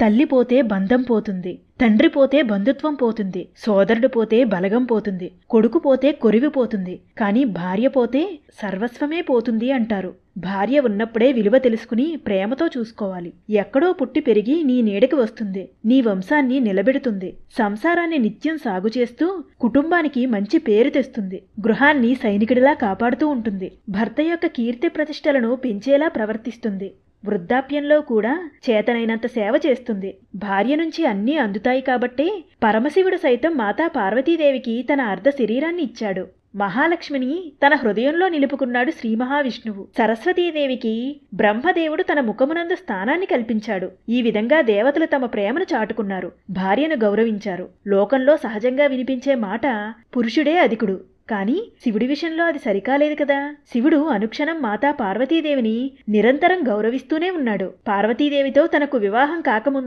తల్లి పోతే బంధం పోతుంది, తండ్రి పోతే బంధుత్వం పోతుంది, సోదరుడు పోతే బలగం పోతుంది, కొడుకు పోతే కొరివి పోతుంది, కానీ భార్య పోతే సర్వస్వమే పోతుంది అంటారు. భార్య ఉన్నప్పుడే విలువ తెలుసుకుని ప్రేమతో చూసుకోవాలి. ఎక్కడో పుట్టి పెరిగి నీ నీడకి వస్తుంది, నీ వంశాన్ని నిలబెడుతుంది, సంసారాన్ని నిత్యం సాగు చేస్తూ కుటుంబానికి మంచి పేరు తెస్తుంది, గృహాన్ని సైనికుడిలా కాపాడుతూ ఉంటుంది, భర్త యొక్క కీర్తి ప్రతిష్టలను పెంచేలా ప్రవర్తిస్తుంది, వృద్ధాప్యంలో కూడా చేతనైనంత సేవ చేస్తుంది. భార్య నుంచి అన్నీ అందుతాయి కాబట్టే పరమశివుడు సైతం మాతా పార్వతీదేవికి తన అర్ధ శరీరాన్ని ఇచ్చాడు. మహాలక్ష్మిని తన హృదయంలో నిలుపుకున్నాడు శ్రీ మహావిష్ణువు. సరస్వతీదేవికి బ్రహ్మదేవుడు తన ముఖమునందు స్థానాన్ని కల్పించాడు. ఈ విధంగా దేవతలు తమ ప్రేమను చాటుకున్నారు, భార్యను గౌరవించారు. లోకంలో సహజంగా వినిపించే మాట పురుషుడే అధికుడు, కానీ శివుడి విషయంలో అది సరికాలేదు కదా. శివుడు అనుక్షణం మాతా పార్వతీదేవిని నిరంతరం గౌరవిస్తూనే ఉన్నాడు. పార్వతీదేవితో తనకు వివాహం కాకముందు